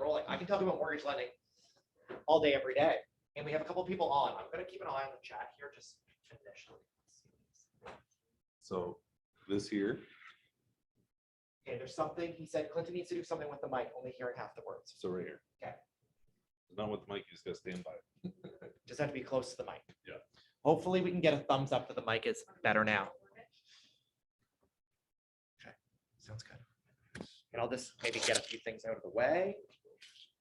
rolling. I can talk about mortgage lending all day, every day. And we have a couple people on. I'm going to keep an eye on the chat here just initially. So this here. Okay, there's something, he said Clinton needs to do something with the mic, only hearing half the words. So right here. Okay. Not with the mic, you just gotta stand by it. Just have to be close to the mic. Yeah. Hopefully we can get a thumbs up that the mic is better now. Okay, sounds good. And I'll just maybe get a few things out of the way,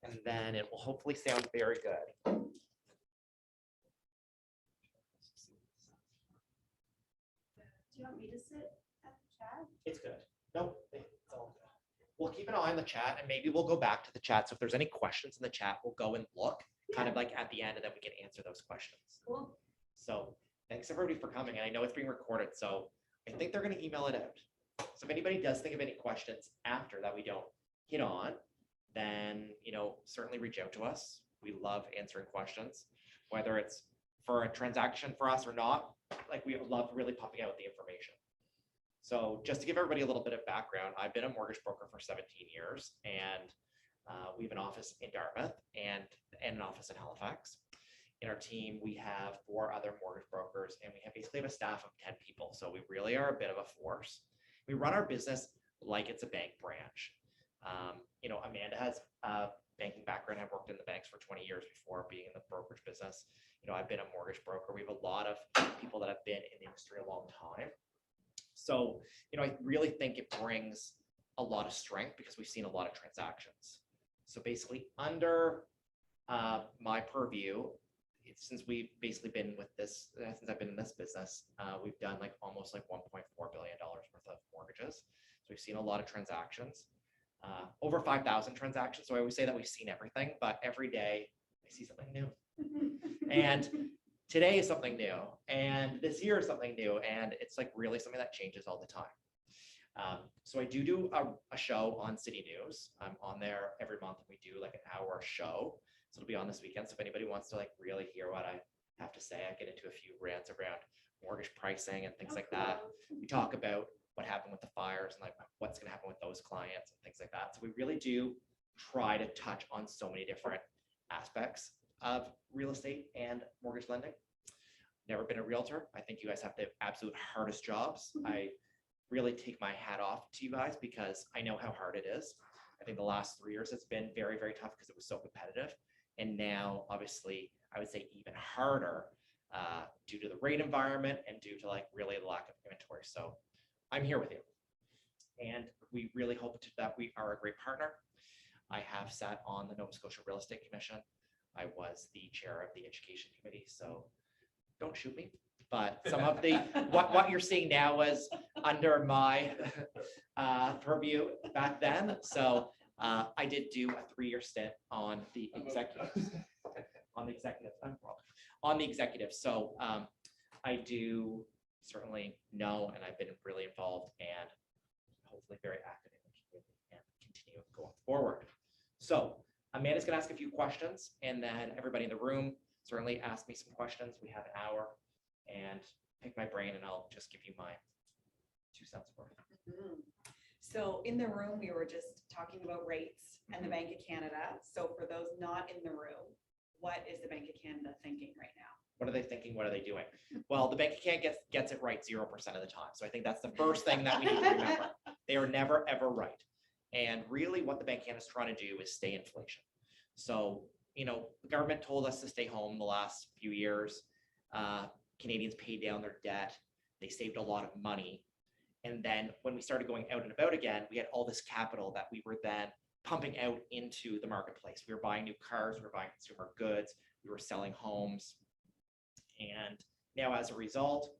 and then it will hopefully sound very good. Do you want me to sit at the chat? It's good. Nope, it's all good. We'll keep an eye on the chat, and maybe we'll go back to the chat. So if there's any questions in the chat, we'll go and look kind of like at the end, and then we can answer those questions. Cool. So thanks everybody for coming. And I know it's being recorded, so I think they're going to email it out. So if anybody does think of any questions after that we don't hit on, then, certainly reach out to us. We love answering questions, whether it's for a transaction for us or not. Like, we love really pumping out the information. So just to give everybody a little bit of background, I've been a mortgage broker for 17 years, and we have an office in Dartmouth and an office in Halifax. In our team, we have 4 other mortgage brokers, and we basically have a staff of 10 people. So we really are a bit of a force. We run our business like it's a bank branch. Amanda has a banking background. I've worked in the banks for 20 years before being in the brokerage business. I've been a mortgage broker. We have a lot of people that have been in the industry a long time. So, I really think it brings a lot of strength because we've seen a lot of transactions. So basically under my purview, since we've basically been with this, since I've been in this business, we've done almost $1.4 billion worth of mortgages. So we've seen a lot of transactions, over 5,000 transactions. So I always say that we've seen everything, but every day I see something new. And today is something new, and this year is something new, and it's really something that changes all the time. So I do a show on City News. I'm on there every month. We do an hour show. So it'll be on this weekend. So if anybody wants to really hear what I have to say, I get into a few rants around mortgage pricing and things like that. We talk about what happened with the fires and what's going to happen with those clients and things like that. So we really do try to touch on so many different aspects of real estate and mortgage lending. Never been a realtor. I think you guys have the absolute hardest jobs. I really take my hat off to you guys because I know how hard it is. I think the last 3 years it's been very, very tough because it was so competitive. And now, obviously, I would say even harder due to the rate environment and due to really the lack of inventory. So I'm here with you. And we really hope that we are a great partner. I have sat on the Nova Scotia Real Estate Commission. I was the chair of the education committee, so don't shoot me. But some of the what you're seeing now was under my purview back then. So I did do a 3-year stint on the executives. On the executive. So I do certainly know, and I've been really involved and hopefully very active in the community and continue going forward. So Amanda's going to ask a few questions, and then everybody in the room certainly ask me some questions. We have an hour, and pick my brain, and I'll just give you my 2 cents worth. So in the room, we were just talking about rates and the Bank of Canada. So for those not in the room, what is the Bank of Canada thinking right now? What are they thinking? What are they doing? Well, the Bank of Canada gets it right 0% of the time. So I think that's the first thing that we need to remember. They are never, ever right. And really what the Bank of Canada is trying to do is stay inflation. So, the government told us to stay home the last few years. Canadians paid down their debt. They saved a lot of money. And then when we started going out and about again, we had all this capital that we were then pumping out into the marketplace. We were buying new cars, we were buying consumer goods, we were selling homes. And now as a result,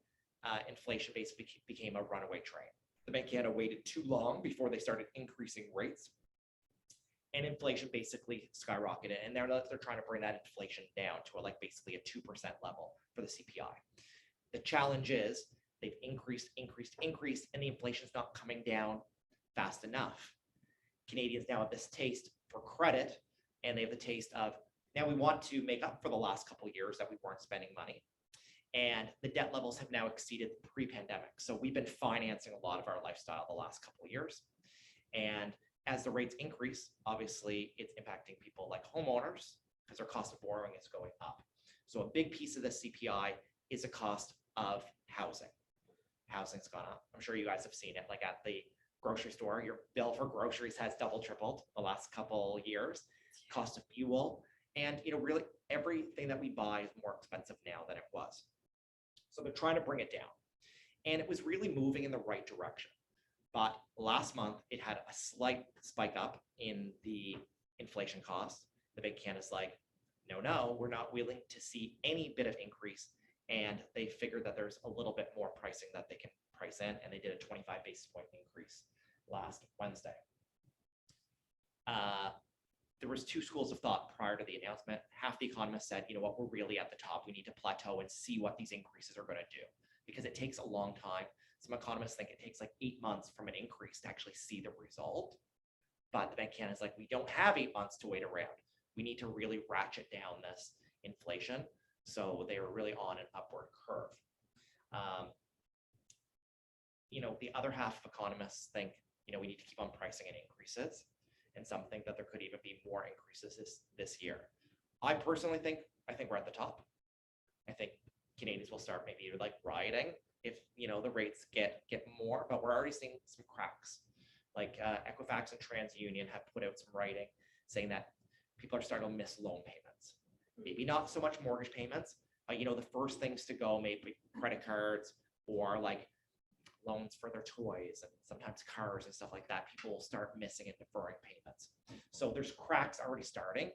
inflation basically became a runaway train. The Bank of Canada waited too long before they started increasing rates. And inflation basically skyrocketed. And they're trying to bring that inflation down to basically a 2% level for the CPI. The challenge is they've increased, and the inflation's not coming down fast enough. Canadians now have this taste for credit, and they have the taste of, now we want to make up for the last couple of years that we weren't spending money. And the debt levels have now exceeded pre-pandemic. So we've been financing a lot of our lifestyle the last couple of years. And as the rates increase, obviously it's impacting people like homeowners because their cost of borrowing is going up. So a big piece of the CPI is the cost of housing. Housing's gone up. I'm sure you guys have seen it, like at the grocery store, your bill for groceries has double, tripled the last couple years. Cost of fuel, and really everything that we buy is more expensive now than it was. So they're trying to bring it down. And it was really moving in the right direction. But last month, it had a slight spike up in the inflation costs. The Bank of Canada's like, no, we're not willing to see any bit of increase. And they figured that there's a little bit more pricing that they can price in, and they did a 25 basis point increase last Wednesday. There was two schools of thought prior to the announcement. Half the economists said, you know what, we're really at the top. We need to plateau and see what these increases are going to do, because it takes a long time. Some economists think it takes like 8 months from an increase to actually see the result. But the Bank of Canada is like, we don't have 8 months to wait around. We need to really ratchet down this inflation. So they are really on an upward curve. The other half of economists think, we need to keep on pricing in increases. And some think that there could even be more increases this year. I personally think, we're at the top. I think Canadians will start maybe like rioting if, the rates get more, but we're already seeing some cracks. Like Equifax and TransUnion have put out some writing saying that people are starting to miss loan payments. Maybe not so much mortgage payments, but the first things to go, maybe credit cards or like loans for their toys and sometimes cars and stuff like that. People will start missing and deferring payments. So there's cracks already starting.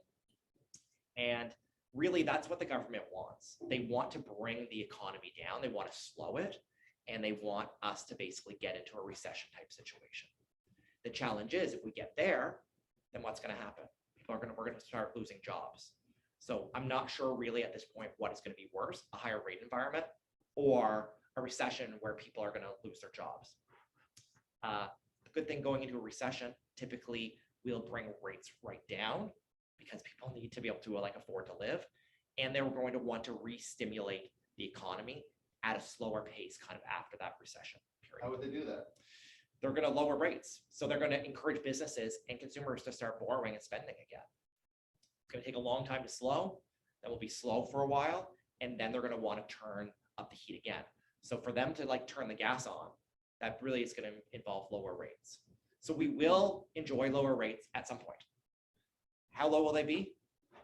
And really that's what the government wants. They want to bring the economy down. They want to slow it. And they want us to basically get into a recession type situation. The challenge is if we get there, then what's going to happen? We're going to start losing jobs. So I'm not sure really at this point what is going to be worse, a higher rate environment or a recession where people are going to lose their jobs. The good thing going into a recession, typically we'll bring rates right down because people need to be able to afford to live. And they're going to want to re-stimulate the economy at a slower pace kind of after that recession period. How would they do that? They're going to lower rates. So they're going to encourage businesses and consumers to start borrowing and spending again. It's going to take a long time to slow. Then we'll be slow for a while. And then they're going to want to turn up the heat again. So for them to turn the gas on, that really is going to involve lower rates. So we will enjoy lower rates at some point. How low will they be?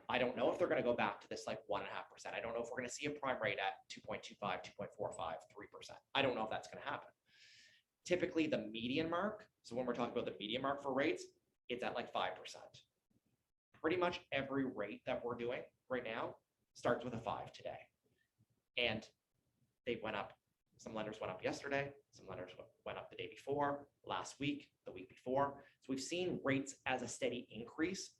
I don't know if they're going to go back to this 1.5%. I don't know if we're going to see a prime rate at 2.25, 2.45, 3%. I don't know if that's going to happen. Typically the median mark, so when we're talking about the median mark for rates, it's at 5%. Pretty much every rate that we're doing right now starts with a 5 today. And they went up. Some lenders went up yesterday. Some lenders went up the day before, last week, the week before. So we've seen rates as a steady increase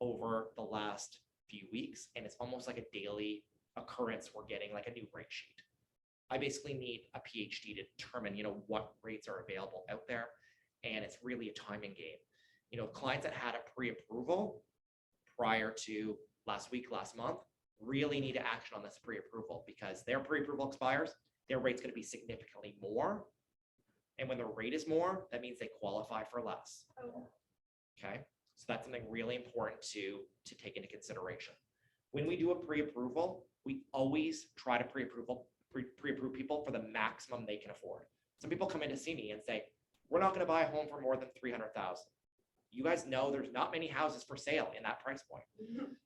over the last few weeks. And it's almost like a daily occurrence. We're getting a new rate sheet. I basically need a PhD to determine, what rates are available out there. And it's really a timing game. Clients that had a pre-approval prior to last week, last month, really need to action on this pre-approval because their pre-approval expires, their rate's going to be significantly more. And when the rate is more, that means they qualify for less. Okay. So that's something really important to take into consideration. When we do a pre-approval, we always try to pre-approve people for the maximum they can afford. Some people come in to see me and say, we're not going to buy a home for more than $300,000. You guys know there's not many houses for sale in that price point.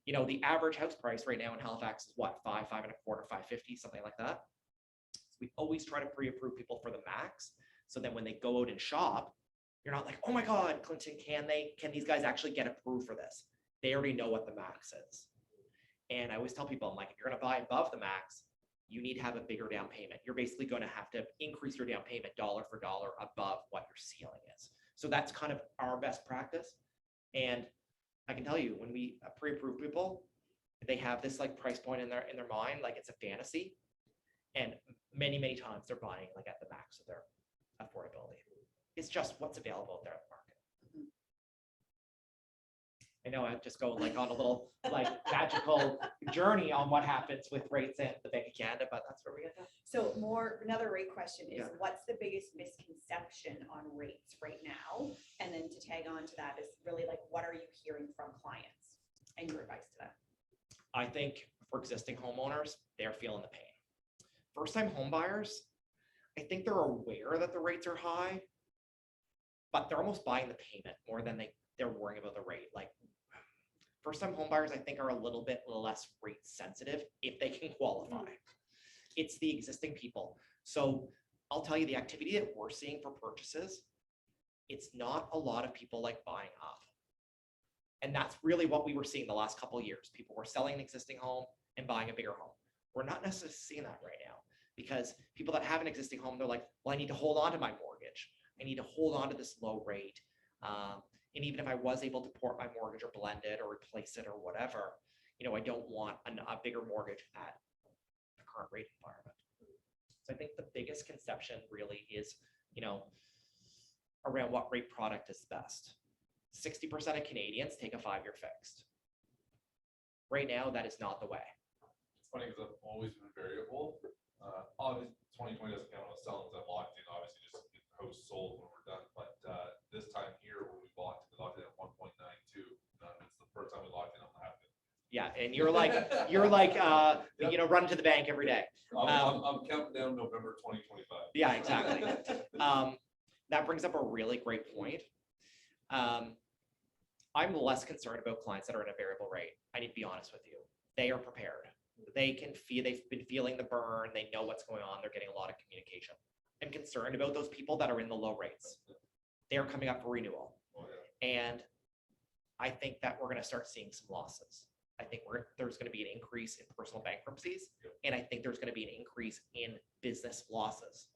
The average house price right now in Halifax is what, 5, 5.25, 550, something like that. So we always try to pre-approve people for the max. So then when they go out and shop, you're not like, oh my God, Clinton, can these guys actually get approved for this? They already know what the max is. And I always tell people, I'm like, if you're going to buy above the max, you need to have a bigger down payment. You're basically going to have to increase your down payment dollar for dollar above what your ceiling is. So that's kind of our best practice. And I can tell you, when we pre-approve people, they have this price point in their mind, it's a fantasy. And many, many times they're buying at the max of their affordability. It's just what's available out there in the market. know I'm just going like on a little like magical journey on what happens with rates and the Bank of Canada, but that's where we get that. So another rate question is, Yeah. what's the biggest misconception on rates right now? And then to tag on to that is really like, what are you hearing from clients and your advice to them? I think for existing homeowners, they're feeling the pain. First-time home buyers, I think they're aware that the rates are high, but they're almost buying the payment more than they're worrying about the rate. Like first-time home buyers, I think are a little bit less rate sensitive if they can qualify. It's the existing people. So I'll tell you the activity that we're seeing for purchases, it's not a lot of people like buying up. And that's really what we were seeing the last couple of years. People were selling an existing home and buying a bigger home. We're not necessarily seeing that right now because people that have an existing home, they're like, well, I need to hold on to my mortgage. I need to hold on to this low rate. And even if I was able to port my mortgage or blend it or replace it or whatever, I don't want a bigger mortgage at the current rate environment. So I think the biggest conception really is, around what rate product is best. 60% of Canadians take a 5-year fixed. Right now, that is not the way. It's funny because I've always been variable. Obviously, 2020 doesn't count on selling because I'm locked in. Obviously, just get the house sold when we're done. But this time here, when we locked in at 1.92. It's the first time we locked in on that. Yeah, and you're like, run to the bank every day. I'm counting down November 2025. Yeah, exactly. That brings up a really great point. I'm less concerned about clients that are in a variable rate. I need to be honest with you. They are prepared. They've been feeling the burn. They know what's going on. They're getting a lot of communication. I'm concerned about those people that are in the low rates. They're coming up for renewal. Oh, yeah. And I think that we're going to start seeing some losses. I think there's going to be an increase in personal bankruptcies. Yep. And I think there's going to be an increase in business losses.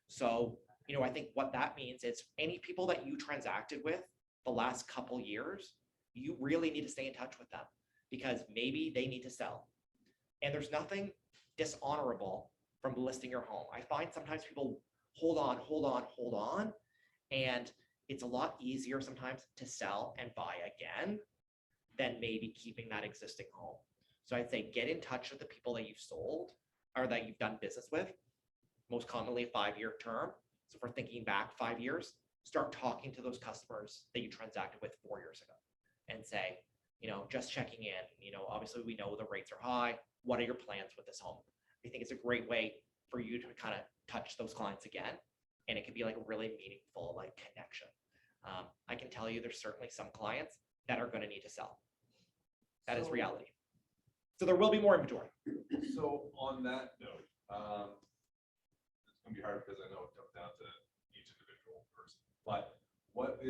So, I think what that means is any people that you transacted with the last couple years, you really need to stay in touch with them because maybe they need to sell. And there's nothing dishonorable from listing your home. I find sometimes people hold on, and it's a lot easier sometimes to sell and buy again than maybe keeping that existing home. So I'd say get in touch with the people that you've sold or that you've done business with, most commonly a 5-year term. So if we're thinking back 5 years, start talking to those customers that you transacted with 4 years ago and say, just checking in, obviously we know the rates are high. What are your plans with this home? I think it's a great way for you to kind of touch those clients again. And it can be like a really meaningful like connection. I can tell you there's certainly some clients that are going to need to sell. That is reality. So there will be more inventory. So on that note, it's going to be hard because I know it comes down to each individual person. But what's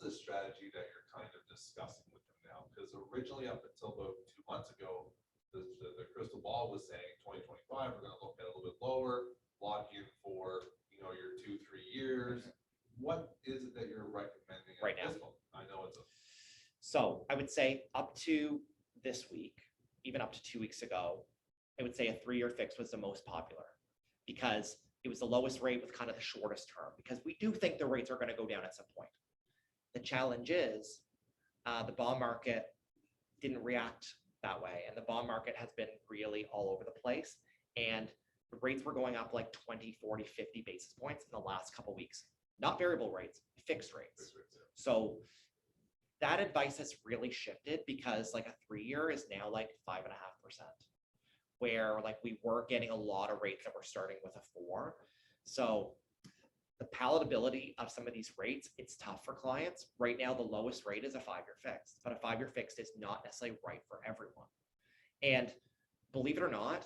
the strategy that you're kind of discussing with them now? Because originally, up until about 2 months ago, the crystal ball was saying 2025, we're going to look at a little bit lower, lock in for your 2-3 years. What is it that you're recommending Right at now? this moment? I know it's So I would say up to this week, even up to 2 weeks ago, I would say a 3-year fix was the most popular because it was the lowest rate with kind of the shortest term, because we do think the rates are going to go down at some point. The challenge is the bond market didn't react that way. And the bond market has been really all over the place. And the rates were going up like 20, 40, 50 basis points in the last couple of weeks. Not variable rates, fixed rates. So that advice has really shifted because like a 3-year is now like 5.5%, where like we were getting a lot of rates that were starting with a 4. So the palatability of some of these rates, it's tough for clients. Right now, the lowest rate is a 5-year fixed, but a 5-year fixed is not necessarily right for everyone. And believe it or not,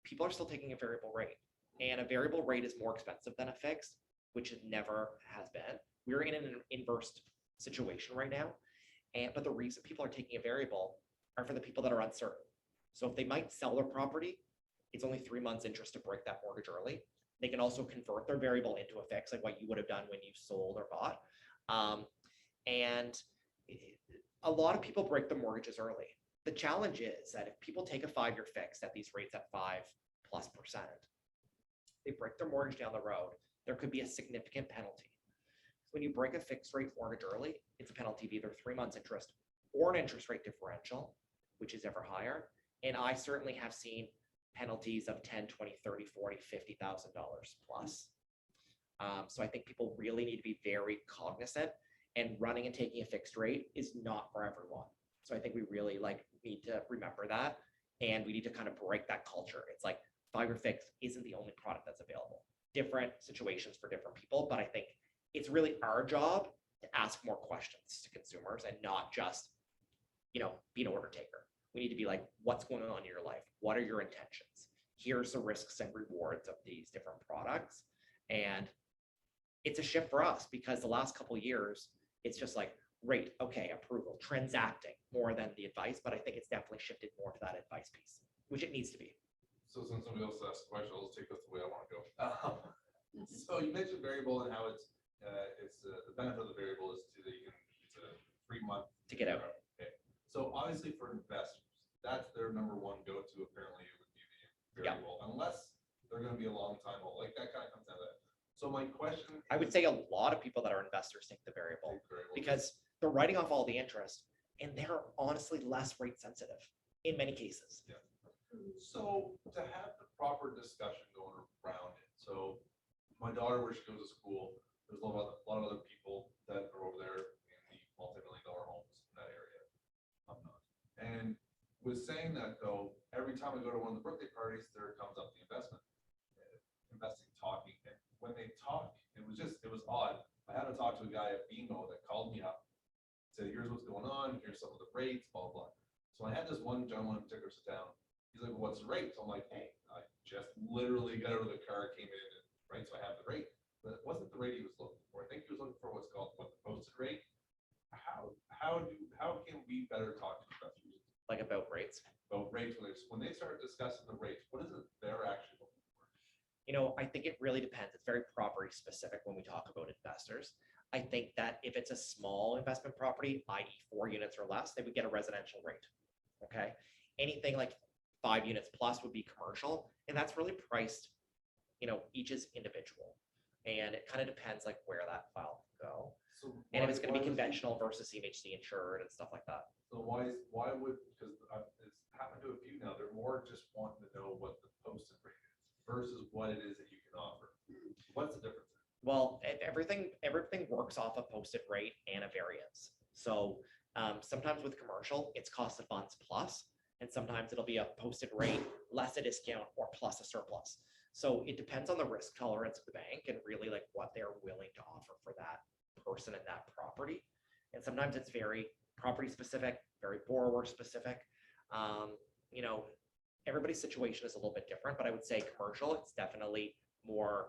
people are still taking a variable rate, and a variable rate is more expensive than a fixed, which it never has been. We're in an inverse situation right now. But the reason people are taking a variable are for the people that are uncertain. So if they might sell their property, it's only 3 months interest to break that mortgage early. They can also convert their variable into a fix, like what you would have done when you sold or bought. And a lot of people break the mortgages early. The challenge is that if people take a 5-year fix at these rates at 5+%, they break their mortgage down the road, there could be a significant penalty. When you break a fixed rate mortgage early, it's a penalty of either 3 months interest or an interest rate differential, which is ever higher. And I certainly have seen penalties of 10, 20, 30, 40, $50,000 plus. So I think people really need to be very cognizant, and running and taking a fixed rate is not for everyone. So I think we really need to remember that, and we need to kind of break that culture. It's like 5-year fixed isn't the only product that's available. Different situations for different people, but I think it's really our job to ask more questions to consumers and not just, be an order taker. We need to be like, what's going on in your life? What are your intentions? Here's the risks and rewards of these different products. And it's a shift for us because the last couple of years, it's just like rate, okay, approval, transacting more than the advice. But I think it's definitely shifted more to that advice piece, which it needs to be. So since somebody else asked the question, I'll just take this the way I want to go. So you mentioned variable and how it's the benefit of the variable is to that you can, it's a 3-month. To get out. Okay. So obviously for investors, that's their number one go-to. Apparently it would be the variable, unless they're going to be a long time hold. Like that kind of comes out of that. So my question. I would say a lot of people that are investors take the variable because they're writing off all the interest, and they're honestly less rate sensitive in many cases. Yeah. So to have the proper discussion going around it. So my daughter, where she goes to school, there's a lot of other people that are over there in the multi-million-dollar homes in that area. I'm not. And with saying that though, every time I go to one of the birthday parties, there comes up the investing talking. And when they talk, it was odd. I had to talk to a guy at BMO that called me up, said, here's what's going on, here's some of the rates, blah, blah, blah. So I had this one gentleman in particular sit down. He's like, well, what's the rate? So I'm like, hey, I just literally got out of the car, came in, and, right? So I have the rate, but it wasn't the rate he was looking for. I think he was looking for what's called the posted rate. How can we better talk to investors Like about rates. about rates when they start discussing the rates? What is it they're actually looking for? I think it really depends. It's very property specific when we talk about investors. I think that if it's a small investment property, i.e. 4 units or less, they would get a residential rate. Okay. Anything like 5 units plus would be commercial. And that's really priced, each is individual. And it kind of depends like where that file can go. So And if it's going to be conventional versus CMHC insured and stuff like that. So why would, because it's happened to a few now, they're more just wanting to know what the posted rate is versus what it is that you can offer. What's the difference? Well, everything works off a posted rate and a variance. So sometimes with commercial, it's cost of funds plus, and sometimes it'll be a posted rate, less a discount, or plus a surplus. So it depends on the risk tolerance of the bank and really like what they're willing to offer for that person and that property. And sometimes it's very property specific, very borrower specific. Everybody's situation is a little bit different, but I would say commercial, it's definitely more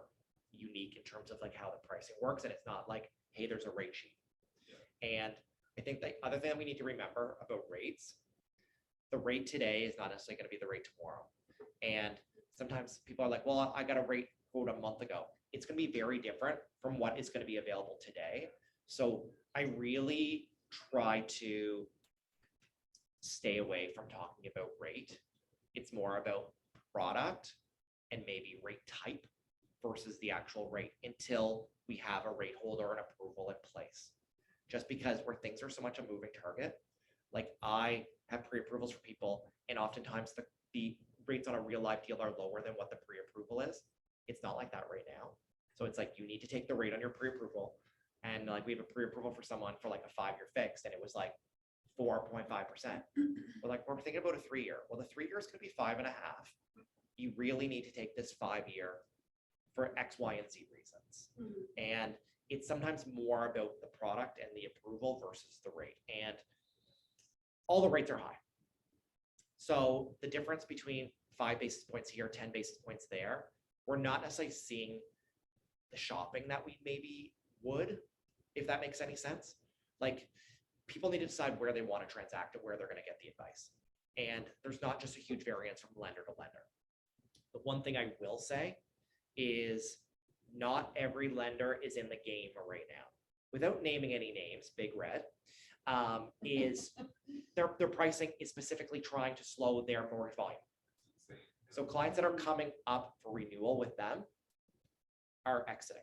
unique in terms of like how the pricing works. And it's not like, hey, there's a rate sheet. Yeah. And I think the other thing we need to remember about rates, the rate today is not necessarily going to be the rate tomorrow. And sometimes people are like, well, I got a rate quote a month ago. It's going to be very different from what is going to be available today. So I really try to stay away from talking about rate. It's more about product and maybe rate type versus the actual rate until we have a rate holder and approval in place. Just because where things are so much a moving target, like I have pre-approvals for people, and oftentimes the rates on a real life deal are lower than what the pre-approval is. It's not like that right now. So it's like you need to take the rate on your pre-approval, and like we have a pre-approval for someone for like a 5-year fixed, and it was like 4.5%. We're like, we're thinking about a 3-year. Well, the 3 years could be 5.5. You really need to take this 5-year for X, Y, and Z reasons. And it's sometimes more about the product and the approval versus the rate. And all the rates are high. So the difference between 5 basis points here, 10 basis points there, we're not necessarily seeing the shopping that we maybe would, if that makes any sense. Like people need to decide where they want to transact and where they're going to get the advice. And there's not just a huge variance from lender to lender. The one thing I will say is not every lender is in the game right now. Without naming any names, Big Red, is their pricing is specifically trying to slow their mortgage volume. So clients that are coming up for renewal with them are exiting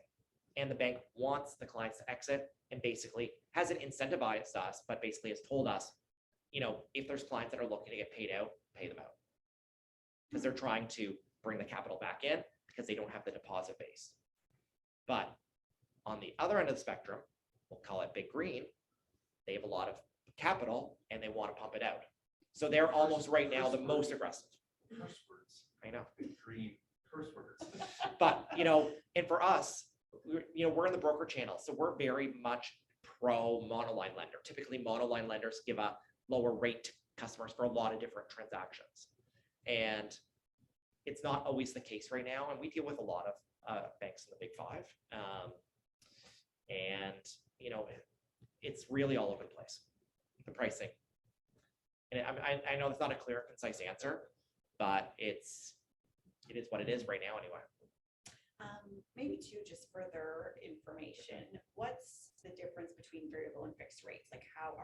And the bank wants the clients to exit and basically hasn't incentivized us, but basically has told us, if there's clients that are looking to get paid out, pay them out. Because they're trying to bring the capital back in because they don't have the deposit base. But on the other end of the spectrum, we'll call it Big Green, they have a lot of capital and they want to pump it out. So they're almost right now the most aggressive. Curse words. I know. Green curse words. But, and for us, we're in the broker channel. So we're very much pro monoline lender. Typically monoline lenders give a lower rate to customers for a lot of different transactions. And it's not always the case right now. And we deal with a lot of banks in the big five. It's really all over the place, the pricing. And I know it's not a clear, concise answer, but it is what it is right now anyway. Maybe too, just further information, what's the difference between variable and fixed rates? Like how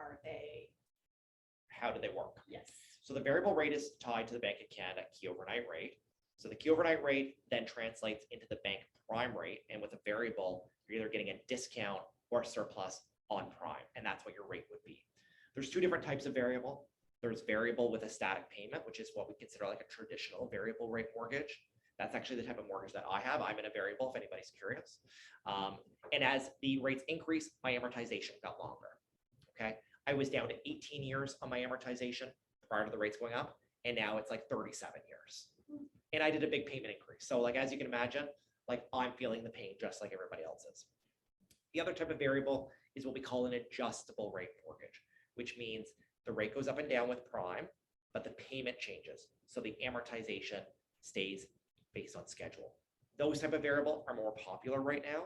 How do they work? yes. So the variable rate is tied to the Bank of Canada key overnight rate. So the key overnight rate then translates into the bank prime rate. And with a variable, you're either getting a discount or surplus on prime. And that's what your rate would be. There's two different types of variable. There's variable with a static payment, which is what we consider like a traditional variable rate mortgage. That's actually the type of mortgage that I have. I'm in a variable if anybody's curious. And as the rates increase, my amortization got longer. Okay. I was down to 18 years on my amortization prior to the rates going up. And now it's like 37 years. And I did a big payment increase. So like, as you can imagine, like I'm feeling the pain just like everybody else is. The other type of variable is what we call an adjustable rate mortgage, which means the rate goes up and down with prime, but the payment changes. So the amortization stays based on schedule. Those type of variable are more popular right now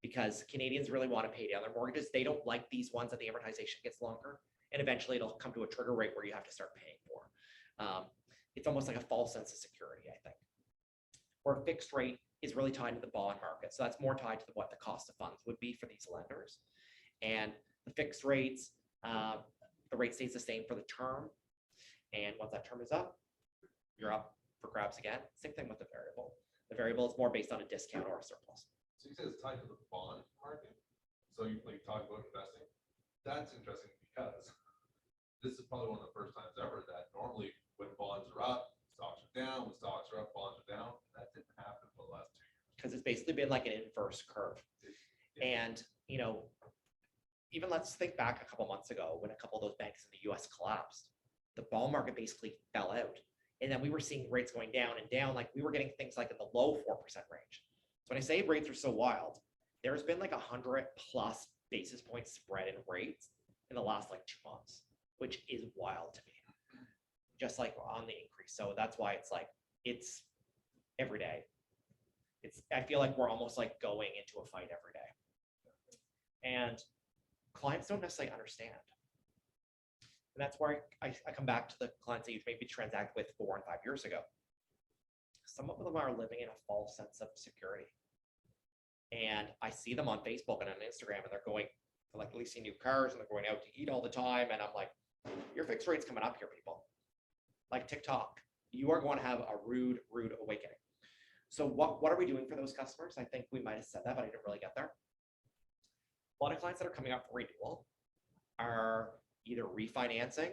because Canadians really want to pay down their mortgages. They don't like these ones that the amortization gets longer. And eventually it'll come to a trigger rate where you have to start paying more. It's almost like a false sense of security, I think. Or a fixed rate is really tied to the bond market. So that's more tied to what the cost of funds would be for these lenders. And the fixed rates, the rate stays the same for the term. And once that term is up, you're up for grabs again. Same thing with the variable. The variable is more based on a discount or a surplus. So you said it's tied to the bond market. So you talk about investing. That's interesting because this is probably one of the first times ever that normally when bonds are up, stocks are down. When stocks are up, bonds are down. That didn't happen for the last 2 years. Because it's basically been like an inverse curve. And, even let's think back a couple months ago when a couple of those banks in the US collapsed, the bond market basically fell out. And then we were seeing rates going down and down, like we were getting things like in the low 4% range. So when I say rates are so wild, there's been like 100+ basis point spread in rates in the last like 2 months, which is wild to me. Just like on the increase. So that's why it's every day. I feel like we're almost like going into a fight every day. And clients don't necessarily understand. And that's where I come back to the clients that you maybe transact with 4 and 5 years ago. Some of them are living in a false sense of security. And I see them on Facebook and on Instagram, and they're like leasing new cars and they're going out to eat all the time. And I'm like, your fixed rate's coming up here, people. Like TikTok, you are going to have a rude awakening. So what are we doing for those customers? I think we might have said that, but I didn't really get there. A lot of clients that are coming up for renewal are either refinancing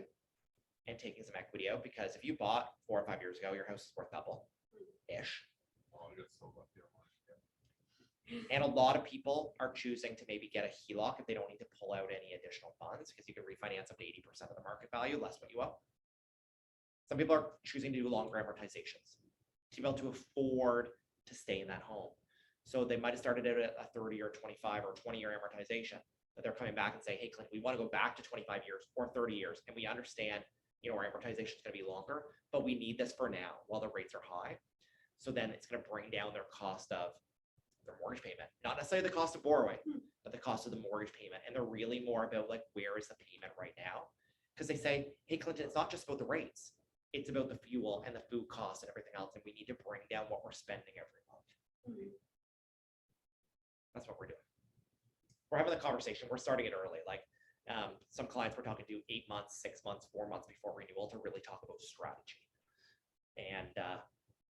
and taking some equity out, because if you bought 4 or 5 years ago, your house is worth double-ish. Oh, I got so lucky on mine. And a lot of people are choosing to maybe get a HELOC if they don't need to pull out any additional funds, because you can refinance up to 80% of the market value, less what you owe. Some people are choosing to do longer amortizations to be able to afford to stay in that home. So they might have started out at a 30 or 25 or 20-year amortization, but they're coming back and saying, hey, Clint, we want to go back to 25 years or 30 years. And we understand, our amortization is going to be longer, but we need this for now while the rates are high. So then it's going to bring down their cost of their mortgage payment, not necessarily the cost of borrowing, but the cost of the mortgage payment. And they're really more about like, where is the payment right now? Because they say, hey, Clinton, it's not just about the rates. It's about the fuel and the food costs and everything else. And we need to bring down what we're spending every month. That's what we're doing. We're having the conversation. We're starting it early. Like some clients we're talking to 8 months, 6 months, 4 months before renewal to really talk about strategy. And there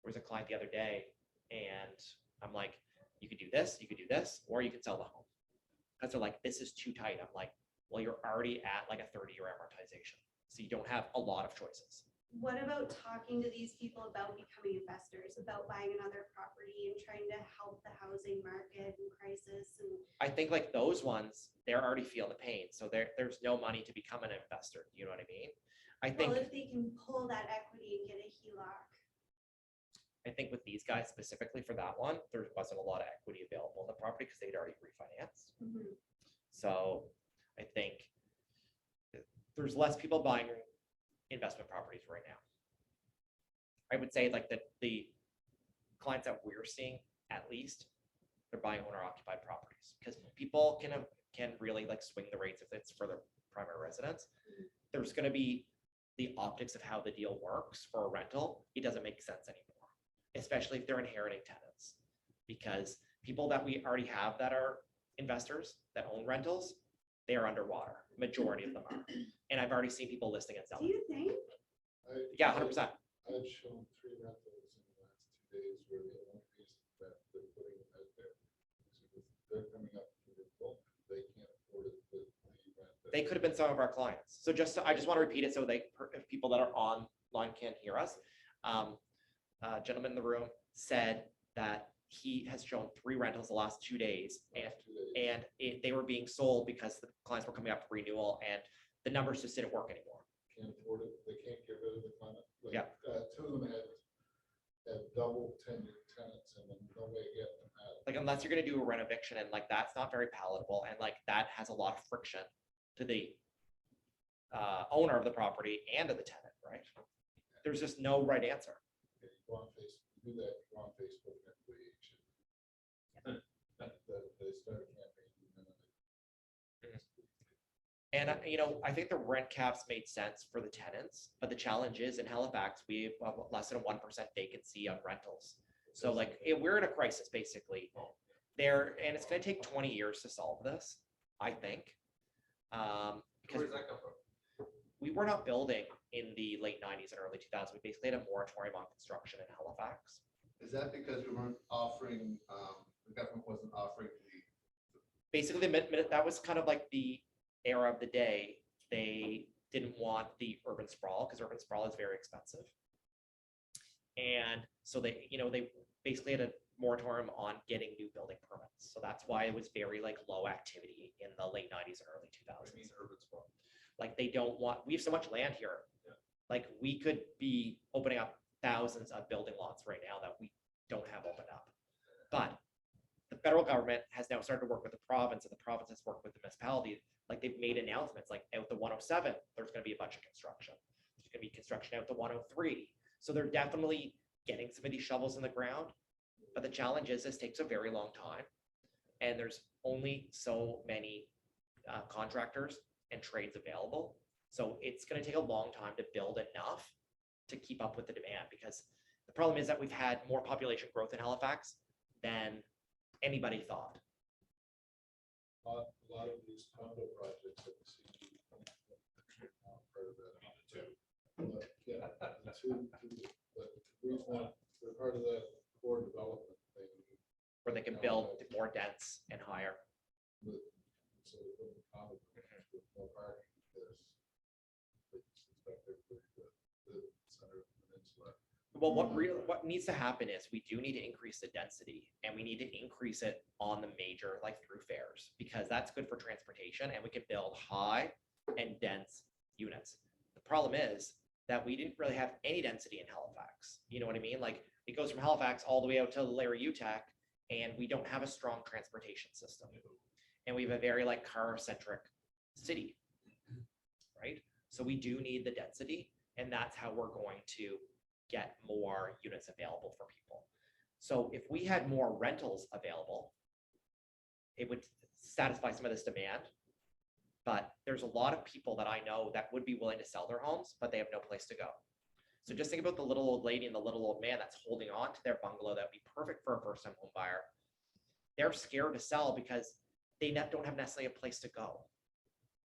was a client the other day and I'm like, you could do this, or you could sell the home. Because they're like, this is too tight. I'm like, well, you're already at like a 30-year amortization. So you don't have a lot of choices. What about talking to these people about becoming investors, about buying another property and trying to help the housing market and crisis and I think like those ones, they're already feeling the pain. So there's no money to become an investor. You know what I mean? I think, well, if they can pull that equity and get a HELOC. I think with these guys specifically for that one, there wasn't a lot of equity available in the property because they'd already refinanced. So I think there's less people buying investment properties right now. I would say like the clients that we're seeing, at least, they're buying owner occupied properties because people can really like swing the rates if it's for their primary residence. There's going to be the optics of how the deal works for a rental. It doesn't make sense anymore, especially if they're inheriting tenants, because people that we already have that are investors that own rentals, they are underwater. Majority of them are. And I've already seen people listing and Do selling. you think? Yeah, 100%. I've shown 3 rentals in the last 2 days where the only reason that they're putting it out there is because they're coming up to the goal. They can't afford it with the rent. They could have been some of our clients. So I just want to repeat it so if people that are online can't hear us. A gentleman in the room said that he has shown 3 rentals the last 2 days, and they were being sold because the clients were coming up for renewal and the numbers just didn't work anymore. Can't afford it. They can't get rid of the client. Like, Yeah. 2 of them had double tenured tenants and then no way to get them out. Like unless you're going to do a rent eviction, and like that's not very palatable, and like that has a lot of friction to the owner of the property and to the tenant, right? There's just no right answer. If you go on Facebook, do that, you go on Facebook and they start a campaign. And I think the rent caps made sense for the tenants, but the challenge is in Halifax, we have less than 1% vacancy on rentals. So like we're in a crisis basically there, and it's going to take 20 years to solve this, I think. Because Where does that come from? we were not building in the late 90s and early 2000s. We basically had a moratorium on construction in Halifax. Is that because we weren't offering, the government wasn't offering Basically, that was kind of like the era of the day. They didn't want the urban sprawl because urban sprawl is very expensive. And so they basically had a moratorium on getting new building permits. So that's why it was very like low activity in the late 90s and early 2000s. What do you mean urban sprawl? Like we have so much land here. Yeah. Like we could be opening up thousands of building lots right now that we don't have opened up. But the federal government has now started to work with the province, and the province has worked with the municipality. Like they've made announcements like out the 107, there's going to be a bunch of construction. There's going to be construction out the 103. So they're definitely getting some of these shovels in the ground. But the challenge is this takes a very long time. And there's only so many contractors and trades available. So it's going to take a long time to build enough to keep up with the demand, because the problem is that we've had more population growth in Halifax than anybody thought. A lot of these condo projects that we see part of that. But, yeah, the two, but the reason that they're part of that core development thing. Where they can build more dense and higher. So they put the condo with no parking because it's expected for the center of the peninsula. Well, what needs to happen is we do need to increase the density, and we need to increase it on the major like thoroughfares, because that's good for transportation and we can build high and dense units. The problem is that we didn't really have any density in Halifax. You know what I mean? Like it goes from Halifax all the way out to Larry UTAC, and we don't have a strong transportation system. And we have a very like car centric city, right? So we do need the density, and that's how we're going to get more units available for people. So if we had more rentals available, it would satisfy some of this demand. But there's a lot of people that I know that would be willing to sell their homes, but they have no place to go. So just think about the little old lady and the little old man that's holding on to their bungalow that would be perfect for a first-time home buyer. They're scared to sell because they don't have necessarily a place to go.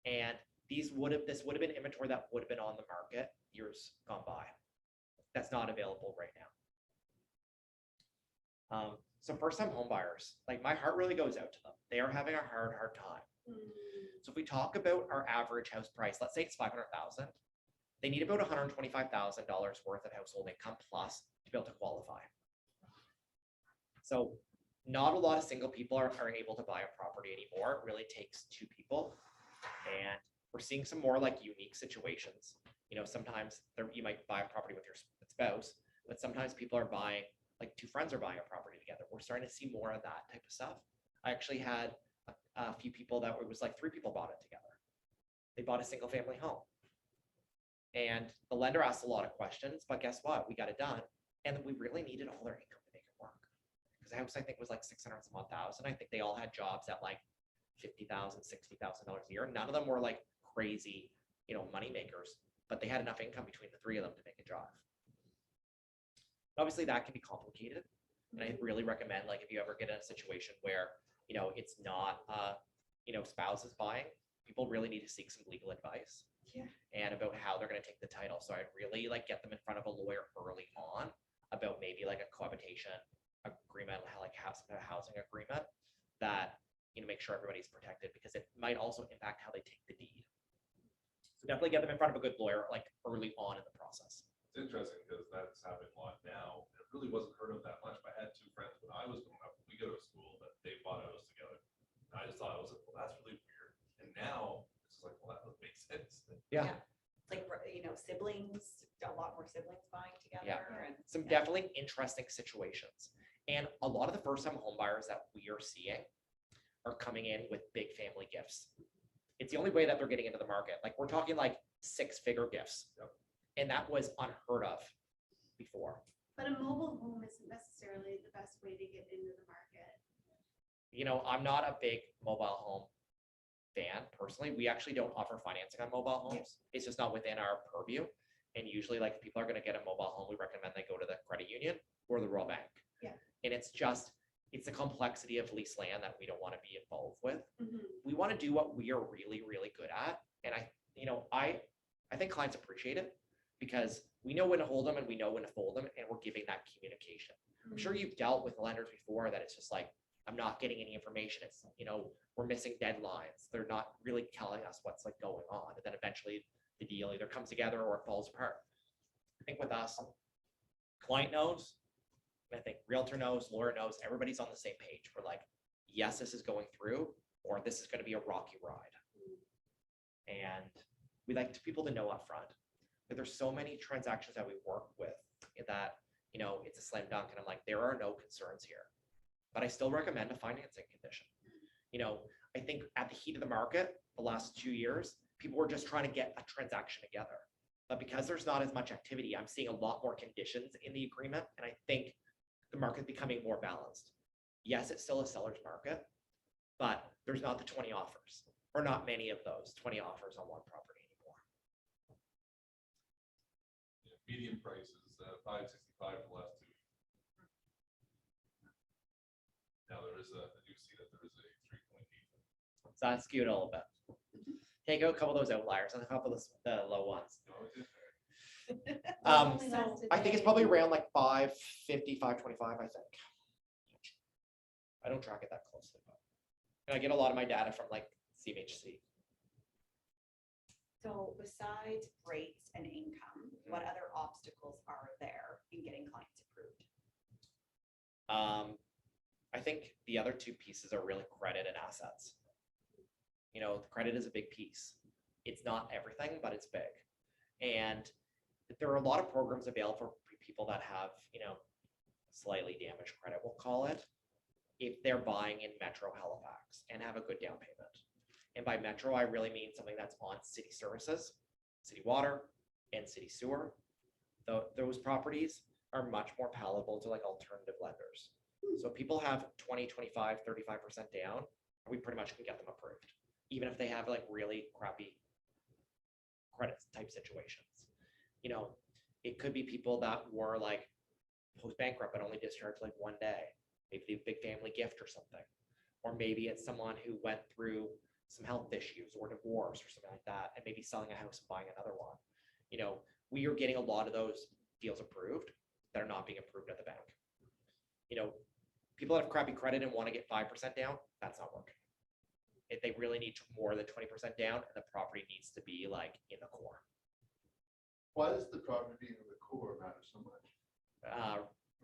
And this would have been inventory that would have been on the market years gone by. That's not available right now. So first time home buyers, like my heart really goes out to them. They are having a hard time. So if we talk about our average house price, let's say it's 500,000, they need about $125,000 worth of household income plus to be able to qualify. So not a lot of single people are able to buy a property anymore. It really takes two people. And we're seeing some more like unique situations. You know, sometimes you might buy a property with your spouse, but sometimes people are buying, like two friends are buying a property together. We're starting to see more of that type of stuff. I actually had a few people that it was like three people bought it together. They bought a single family home. And the lender asked a lot of questions, but guess what? We got it done. And we really needed all their income to make it work. Because the house, I think, was like 600 some odd thousand. I think they all had jobs at like $50,000, $60,000 a year. None of them were like crazy, money makers, but they had enough income between the three of them to make a job. Obviously, that can be complicated. And I really recommend, like, if you ever get in a situation where, it's not, spouses buying, people really need to seek some legal advice. Yeah. And about how they're going to take the title. So I'd really like get them in front of a lawyer early on about maybe like a cohabitation agreement, like a housing agreement that, make sure everybody's protected, because it might also impact how they take the deed. So definitely get them in front of a good lawyer, like early on in the process. It's interesting because that's happening a lot now. It really wasn't heard of that much. I had two friends when I was growing up, we go to school, that they bought a house together. And I just thought, I was like, well, that's really weird. And now it's just like, well, that would make sense. Yeah. It's like, siblings, a lot more siblings buying together. Yeah. And Some definitely interesting situations. And a lot of the first time home buyers that we are seeing are coming in with big family gifts. It's the only way that they're getting into the market. Like we're talking like 6-figure gifts. Yep. And that was unheard of before. But a mobile home isn't necessarily the best way to get into the market. I'm not a big mobile home fan personally. We actually don't offer financing on mobile homes. It's just not within our purview. And usually, like, if people are going to get a mobile home, we recommend they go to the credit union or the Royal Bank. Yeah. And it's the complexity of lease land that we don't want to be involved with. Mhm. We want to do what we are really, really good at. And I think clients appreciate it because we know when to hold them and we know when to fold them, and we're giving that communication. I'm sure you've dealt with lenders before that it's just like, I'm not getting any information. It's, we're missing deadlines. They're not really telling us what's like going on. And then eventually the deal either comes together or it falls apart. I think with us, client knows, I think realtor knows, lawyer knows, everybody's on the same page. We're like, yes, this is going through, or this is going to be a rocky ride. And we like people to know upfront that there's so many transactions that we work with that, it's a slam dunk. And I'm like, there are no concerns here, but I still recommend a financing condition. I think at the heat of the market, the last 2 years, people were just trying to get a transaction together. But because there's not as much activity, I'm seeing a lot more conditions in the agreement. And I think the market's becoming more balanced. Yes, it's still a seller's market, but there's not the 20 offers, or not many of those 20 offers on one property anymore. Median price is 565 for the last 2 weeks. Now I do see that there is a 3.8. So that's skewed a little bit. Take out a couple of those outliers and a couple of the low ones. Only so lasted I think it's day. probably around like 550, 525, I think. I don't track it that closely, but and I get a lot of my data from like CMHC. So besides rates and income, what other obstacles are there in getting clients approved? I think the other two pieces are really credit and assets. The credit is a big piece. It's not everything, but it's big. And there are a lot of programs available for people that have, slightly damaged credit, we'll call it, if they're buying in Metro Halifax and have a good down payment. And by Metro, I really mean something that's on city services, city water, and city sewer. Those properties are much more palatable to like alternative lenders. So if people have 20, 25, 35% down, we pretty much can get them approved, even if they have like really crappy credit type situations. It could be people that were like post bankrupt but only discharged like one day, maybe they have a big family gift or something, or maybe it's someone who went through some health issues or divorce or something like that, and maybe selling a house and buying another one. We are getting a lot of those deals approved that are not being approved at the bank. People that have crappy credit and want to get 5% down, that's not working. If they really need more than 20% down, the property needs to be like in the core. Why does the property being in the core matter so much?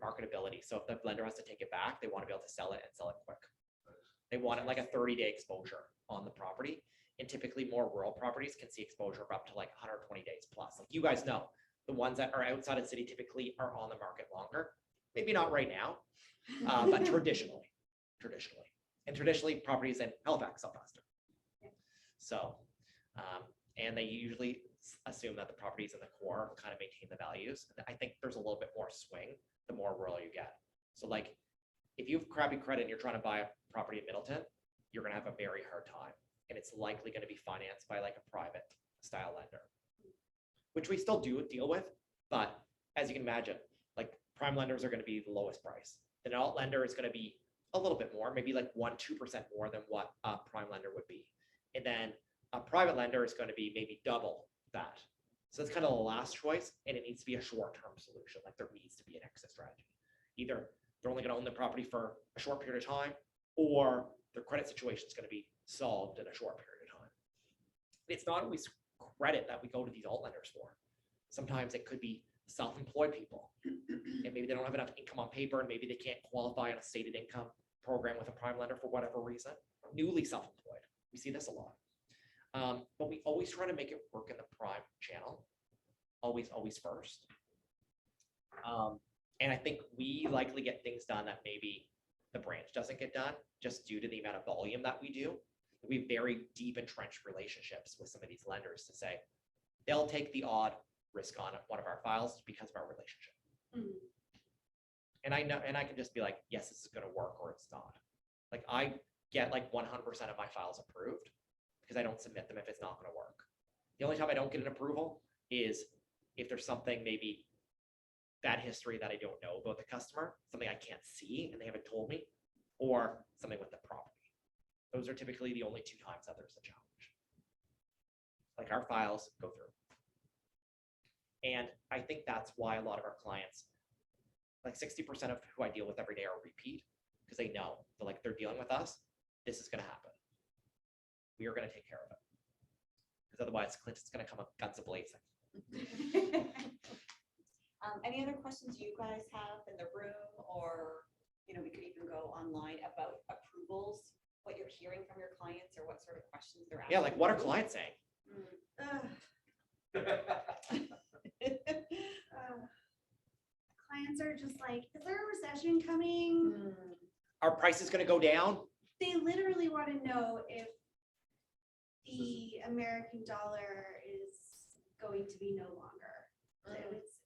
Marketability. So if the lender has to take it back, they want to be able to sell it and sell it quick. They want it like a 30-day exposure on the property. And typically more rural properties can see exposure of up to like 120 days plus. Like you guys know, the ones that are outside of the city typically are on the market longer. Maybe not right now, but traditionally. And traditionally properties in Halifax sell faster. So, and they usually assume that the properties in the core will kind of maintain the values. And I think there's a little bit more swing the more rural you get. So like, if you have crappy credit and you're trying to buy a property in Middleton, you're gonna have a very hard time. And it's likely gonna be financed by like a private style lender, which we still do deal with. But as you can imagine, like prime lenders are gonna be the lowest price. An alt lender is gonna be a little bit more, maybe like 1-2% more than what a prime lender would be. And then a private lender is gonna be maybe double that. So it's kind of the last choice, and it needs to be a short-term solution. Like there needs to be an exit strategy. Either they're only going to own the property for a short period of time, or their credit situation is going to be solved in a short period of time. It's not always credit that we go to these alt lenders for. Sometimes it could be self-employed people, and maybe they don't have enough income on paper, and maybe they can't qualify on a stated income program with a prime lender for whatever reason. Newly self-employed, we see this a lot. But we always try to make it work in the prime channel, always first. And I think we likely get things done that maybe the branch doesn't get done just due to the amount of volume that we do. We have very deep entrenched relationships with some of these lenders to say they'll take the odd risk on one of our files because of our relationship. Mhm. And I know, and I can just be like, yes, this is going to work or it's not. Like I get like 100% of my files approved because I don't submit them if it's not going to work. The only time I don't get an approval is if there's something maybe bad history that I don't know about the customer, something I can't see and they haven't told me, or something with the property. Those are typically the only two times that there's a challenge. Like our files go through. And I think that's why a lot of our clients, like 60% of who I deal with every day are repeat, because they know they're dealing with us, this is going to happen. We are going to take care of it. Because otherwise Clinton's going to come up guns a-blazing. Any other questions you guys have in the room, or, you know, we could even go online about approvals, what you're hearing from your clients or what sort of questions they're asking? Yeah, like what are clients saying? Clients are just like, is there a recession coming? Are prices going to go down? They literally want to know if the American dollar is going to be no longer.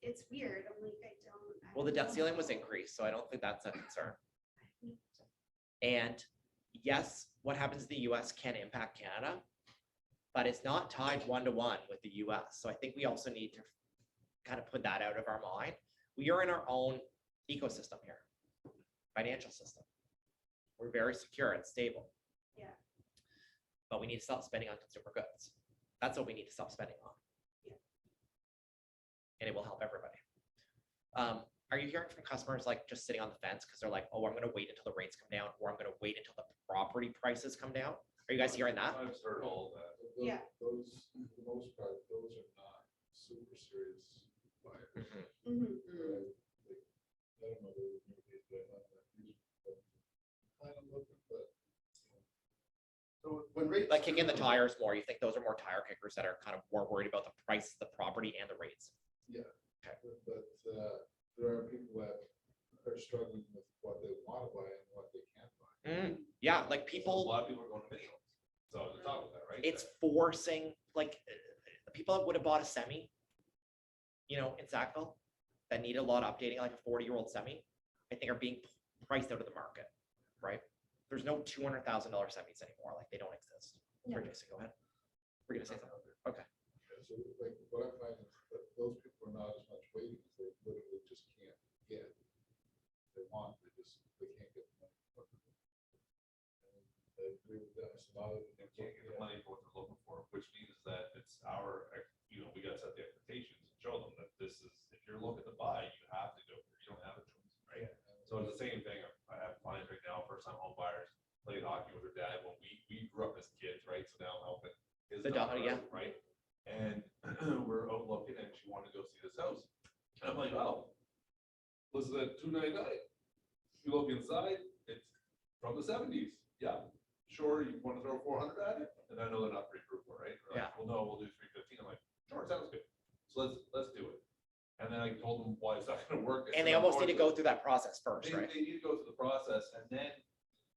It's weird. I'm like, I Well, the debt don't ceiling was know. increased, so I don't think that's a concern. And yes, what happens in the US can impact Canada, but it's not tied one-to-one with the US. So I think we also need to kind of put that out of our mind. We are in our own ecosystem here, financial system. We're very secure and stable. Yeah. But we need to stop spending on consumer goods. That's what we need to stop spending on. Yeah. And it will help everybody. Are you hearing from customers like just sitting on the fence because they're like, oh, I'm going to wait until the rates come down, or I'm going to wait until the property prices come down? Are you guys hearing that? I've heard all of that. Yeah. Those, for the most part, those are not super serious buyers. Mhm. I don't know, maybe they're not that used, but kind of looking, but. So when rates. Like kicking the tires more, you think those are more tire kickers that are kind of more worried about the price, the property, and the rates? Yeah. Okay. But there are people that are struggling with what they want to buy and what they can't buy. Yeah, like A people, lot of people are going to mini homes. So on the top of that, right? it's forcing, like, people that would have bought a semi, you know, in Sackville, that need a lot of updating, like a 40-year-old semi, I think are being priced out of the market, right? There's no $200,000 semis anymore, like they don't exist. No. Sorry, Jason, go ahead. We're gonna say something. Okay. Yeah, so like what I find is that those people are not as much waiting as they literally just can't get. They want, they can't get the money. And I agree with that. It's a lot of. They can't get the money for what they're looking for, which means that it's our, you know, we gotta set the expectations and show them that this is, if you're looking to buy, you have to go, you don't have a choice, right? So it's the same thing, I have clients The down dollar, the road, right? And we're out looking and she wanted to go see this house. And I'm like, oh, this is at 299. You look inside, it's from the 70s. Yeah, sure, you want to throw 400 at it? And I know they're not pre-approved, right? They're like, well, no, we'll do 315. I'm like, sure, sounds good. So let's do it. And then I told them why it's not gonna work. I And said, they almost need to go "Unfortunately, through that process first, They right? need to go through the process, and then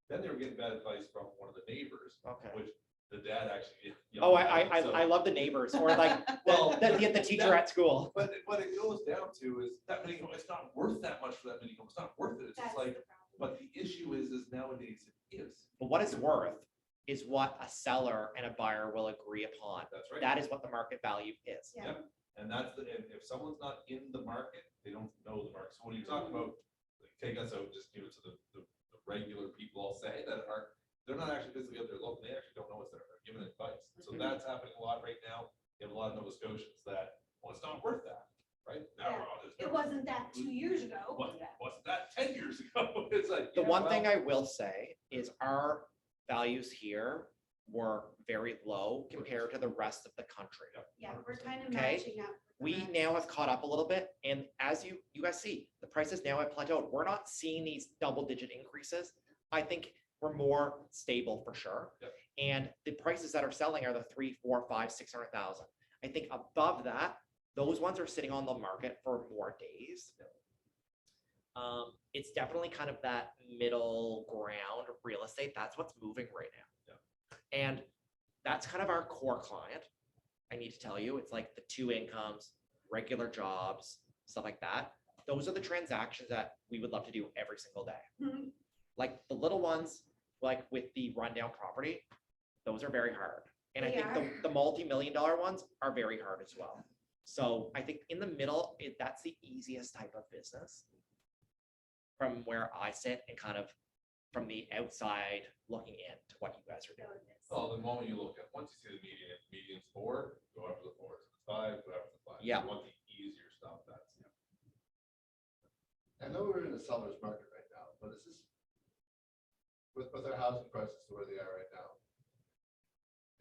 they were getting bad advice from one of the neighbors, Okay. which the dad actually. Oh, yelled at him, so- I love the neighbors, or like, Well, the teacher at school. But what it goes down to is that many, it's not worth that much for that many homes, it's not worth it, it's That's just the like, problem. but the issue is nowadays it is, But what it's worth is what a seller and a buyer will agree upon. that's right. That is what the market value is. Yeah. And that's and if someone's not in the market, they don't know the market. So when you talk about, like, take us out, just give it to the regular people, I'll say, that are, they're not actually physically out there looking, they actually don't know what's there, they're giving advice. So that's happening a lot right now. You have a lot of Nova Scotians that, well, it's not worth that, right? Yeah. It wasn't that 2 years ago. Wasn't that 10 years ago? It's like. The yeah, one thing well, I will say is our values here were very low compared to the rest of the country. Yeah, we're kind of Okay. matching up. with the We rest. now have caught up a little bit, and as you guys see, the prices now have plateaued. We're not seeing these double-digit increases. I think we're more stable for sure. Yep. And the prices that are selling are the 3, 4, 5, 600,000. I think above that, those ones are sitting on the market for more days. It's definitely kind of that middle ground of real estate. That's what's moving right now. And that's kind of our core client. I need to tell you, it's like the 2 incomes, regular jobs, stuff like that. Those are the transactions that we would love to do every single day. Mhm. Like the little ones, like with the rundown property, those are very hard. And I They think the multi-million dollar ones are very hard as well. So I think in the middle, that's the easiest type of business from where I sit and kind of from the outside looking in to what you guys are So doing. it is. Oh, the moment you look at, once you see the median, if median's 4, go after the 4. If it's 5, go after the 5. Yeah. You want the easier stuff, that's. I know we're in a seller's market right now, but is this, with our housing prices to where they are right now,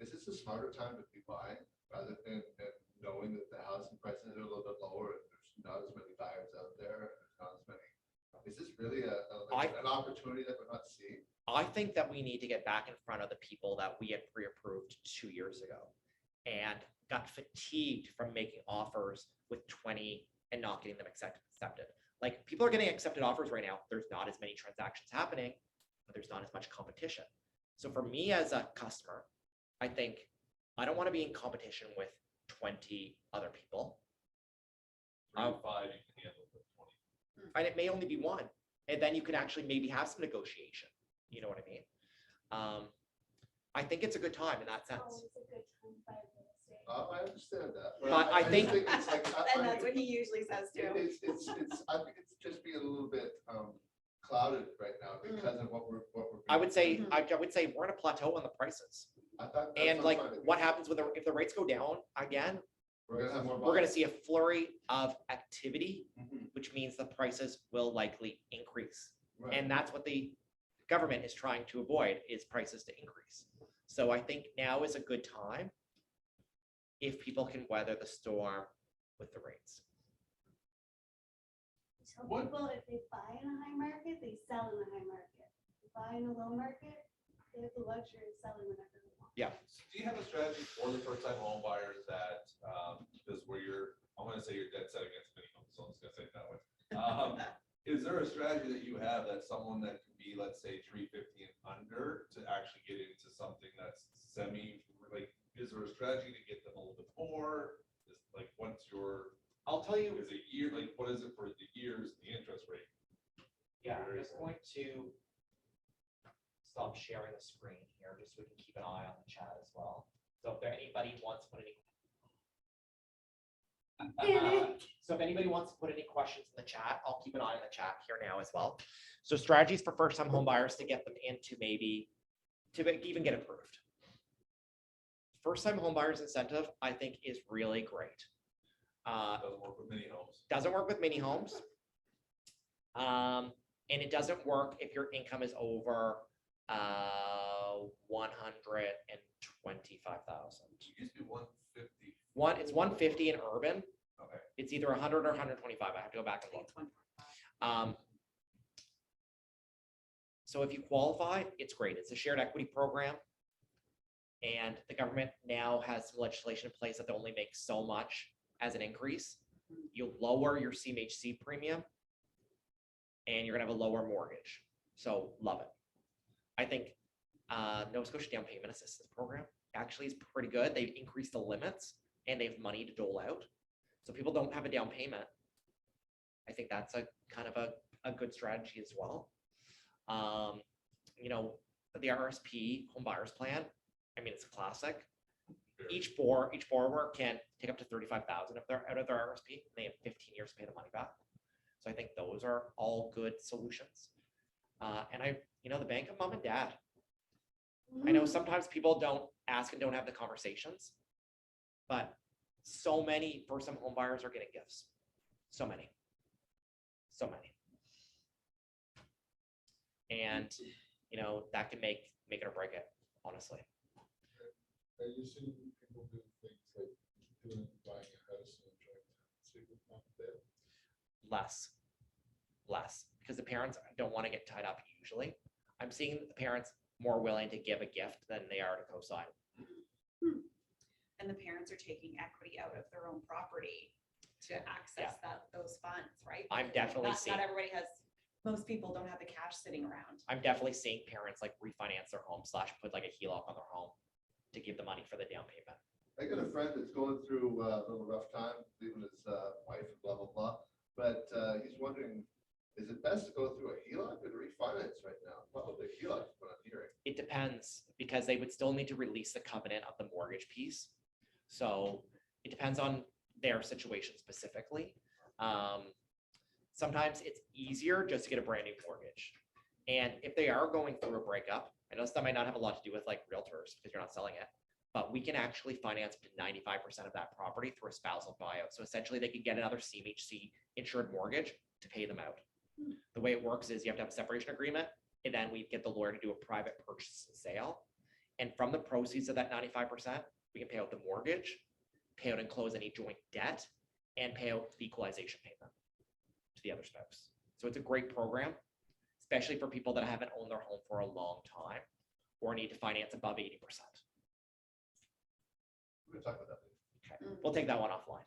is this a smarter time to be buying rather than knowing that the housing prices are a little bit lower and there's not as many buyers out there, and there's not as many, is this really an opportunity that we're not seeing? I think that we need to get back in front of the people that we had pre-approved 2 years ago and got fatigued from making offers with 20 and not getting them accepted. Like people are getting accepted offers right now. There's not as many transactions happening, but there's not as much competition. So for me as a customer, I think I don't want to be in competition with 20 other people. 3 to 5, you can handle with 20. And it may only be one. And then you can actually maybe have some negotiation. You know what I mean? I think it's a good time in that sense. Always a good time to buy real estate. I understand that. But I just think- it's like, And that's what he usually says too. It's, I think it's just being a little bit clouded right now because of what we're. I would say, Mhm. I would say we're in a plateau on the prices. I thought that's And I'm like, trying to what get. happens when if the rates go down again, We're gonna have more. we're gonna buyers. see a flurry of activity, Mhm. which means the prices will likely increase. Right. And that's what the government is trying to avoid, is prices to increase. So I think now is a good time if people can weather the storm with the rates. So What- people, if they buy in a high market, they sell in a high market. If they buy in a low market, they have the luxury of selling whenever they want. So do you have a strategy for the first time home buyers that, is where you're, I'm gonna say you're dead set against mini homes, so I'm just gonna say it that way. Is there a strategy that you have that someone that can be, let's say, 350 and under to actually get into something that's like, is there a strategy to get them a little bit more? Is like, what's your, I'll tell you. is it year, like, what is it for the years, the interest rate? Yeah, I'm just going to stop sharing the screen here, just so we can keep an eye on the chat as well. So if anybody wants to put any. So if anybody wants to put any questions in the chat, I'll keep an eye on the chat here now as well. So strategies for first-time home buyers to get them into maybe, even get approved. First-time home buyers incentive, I think, is really great. Doesn't work with mini homes. Doesn't work with mini homes. And it doesn't work if your income is over 125,000. used to be 150. It's 150 in urban. Okay. It's either 100 or 125. I have to go back I and think look. it's 1.5. So if you qualify, it's great. It's a shared equity program. And the government now has some legislation in place that they only make so much as an increase. You'll lower your CMHC premium and you're gonna have a lower mortgage. So love it. I think Nova Scotia Down Payment Assistance Program actually is pretty good. They've increased the limits and they have money to dole out. So people don't have a down payment. I think that's a kind of a good strategy as well. You know, the RSP home buyers plan, I mean, it's a classic. Each borrower can take up to 35,000 if they're out of their RSP. They have 15 years to pay the money back. So I think those are all good solutions. And the bank of mom and dad. I know sometimes people don't ask and don't have the conversations, but so many first-time home buyers are getting gifts. So many. And, that can make it or break it, honestly. Are you seeing people do things like buying a house and trying to sleep with mom and dad? Less, because the parents don't want to get tied up usually. I'm seeing the parents more willing to give a gift than they are to co-sign. And the parents are taking equity out of their own property to access those funds, right? I'm definitely Not seeing, everybody has, most people don't have the cash sitting around. I'm definitely seeing parents like refinance their home / put like a HELOC on their home to give the money for the down payment. I got a friend that's going through a little rough time, leaving his wife and blah, blah, blah. But he's wondering, is it best to go through a HELOC or to refinance right now? Probably a HELOC is what I'm hearing. It depends because they would still need to release the covenant of the mortgage piece. So it depends on their situation specifically. Sometimes it's easier just to get a brand new mortgage. And if they are going through a breakup, I know that might not have a lot to do with like realtors because you're not selling it, but we can actually finance up to 95% of that property through a spousal buyout. So essentially they could get another CMHC insured mortgage to pay them out. The way it works is you have to have a separation agreement and then we get the lawyer to do a private purchase and sale. And from the proceeds of that 95%, we can pay out the mortgage, pay out and close any joint debt, and pay out the equalization payment to the other spouse. So it's a great program, especially for people that haven't owned their home for a long time or need to finance above 80%. We're gonna talk about that later. Okay, we'll take that one offline.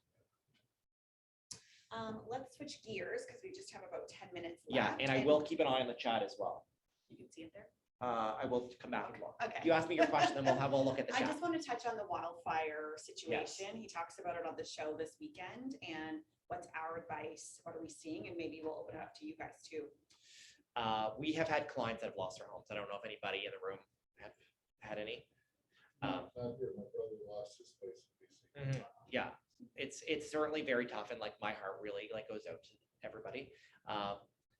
Let's switch gears because we just have about 10 minutes left. Yeah, and I will keep an eye on the chat as well. You can see it there. I will come back and look. Okay. If you ask me your question, then we'll have a look at the I chat. just want to touch on the wildfire situation. He talks about it on the show this weekend and what's our advice? What are we seeing? And maybe we'll open it up to you guys too. We have had clients that have lost their homes. I don't know if anybody in the room have had any. Not here, my brother lost his place in BC. Yeah, it's certainly very tough and like my heart really like goes out to everybody.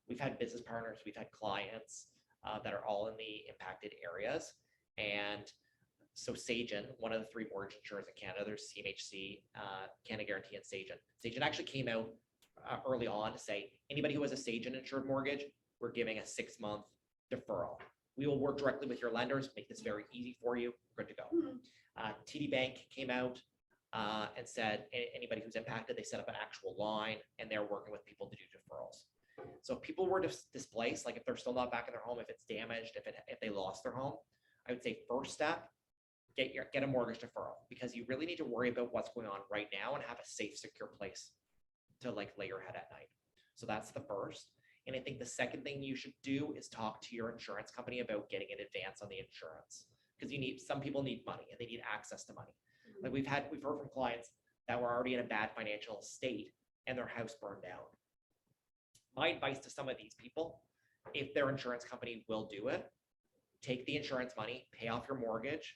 We've had business partners, we've had clients that are all in the impacted areas. And so Sagen, one of the 3 mortgage insurers in Canada, there's CMHC, Canada Guarantee and Sagen. Sagen actually came out early on to say, anybody who has a Sagen insured mortgage, we're giving a 6-month deferral. We will work directly with your lenders, make this very easy for you, good to go. TD Bank came out and said, anybody who's impacted, they set up an actual line and they're working with people to do deferrals. So if people were displaced, like if they're still not back in their home, if it's damaged, if they lost their home, I would say first step, get a mortgage deferral because you really need to worry about what's going on right now and have a safe, secure place to like lay your head at night. So that's the first. And I think the second thing you should do is talk to your insurance company about getting an advance on the insurance because some people need money and they need access to money. Like we've heard from clients that were already in a bad financial state and their house burned down. My advice to some of these people, if their insurance company will do it, take the insurance money, pay off your mortgage,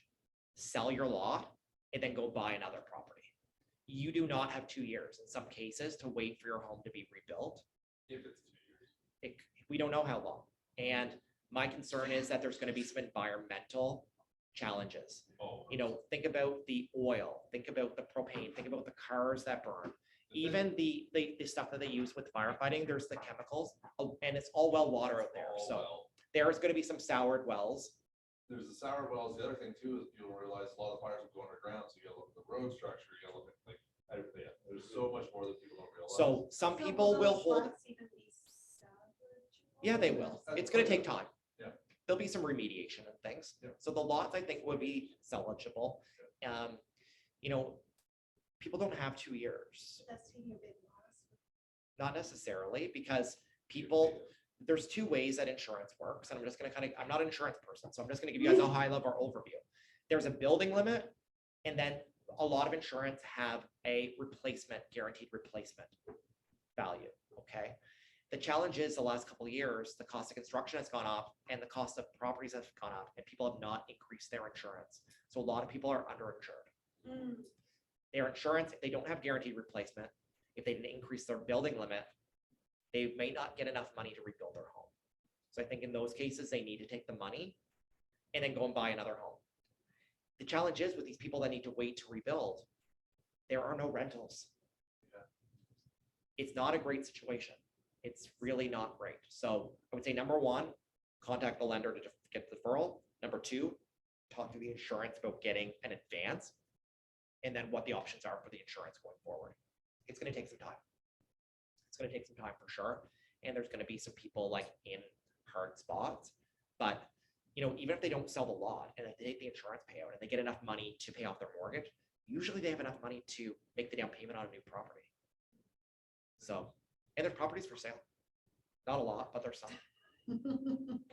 sell your lot, and then go buy another property. You do not have 2 years in some cases to wait for your home to be rebuilt. If it's 2 years. We don't know how long. And my concern is that there's going to be some environmental challenges. Oh. Think about the oil, think about the propane, think about the cars that burn. Even the stuff that they use with firefighting, there's the chemicals, and it's all well water out there. All So well. there's going to be some soured wells. There's the sour wells. The other thing too is you'll realize a lot of fires will go underground, so you gotta look road structure, you gotta look at like, everything. There's so much more that people don't realize. So some So people will those hold, lots even be salvageable? yeah, they will. It's gonna take time. Yeah. There'll be some remediation and things. Yeah. So the lots, I think, would be salvageable. You know, people don't have 2 years. That's taking a big loss. Not necessarily, because people, there's 2 ways that insurance works, and I'm just gonna I'm not an insurance person, so I'm just gonna give you guys a high level overview. There's a building limit, and then a lot of insurance have a guaranteed replacement value, okay? The challenge is the last couple of years, the cost of construction has gone up and the cost of properties have gone up, and people have not increased their insurance. So a lot of people are underinsured. Mm. Their insurance, if they don't have guaranteed replacement, if they didn't increase their building limit, they may not get enough money to rebuild their home. So I think in those cases, they need to take the money and then go and buy another home. The challenge is with these people that need to wait to rebuild, there are no rentals. It's not a great situation. It's really not great. So I would say number 1, contact the lender to get the deferral. Number 2, talk to the insurance about getting an advance, and then what the options are for the insurance going forward. It's going to take some time. It's going to take some time for sure. And there's going to be some people like in hard spots, but you know, even if they don't sell the lot and if they take the insurance payout and they get enough money to pay off their mortgage, usually they have enough money to make the down payment on a new property. So, and there's properties for sale. Not a lot, but there's some.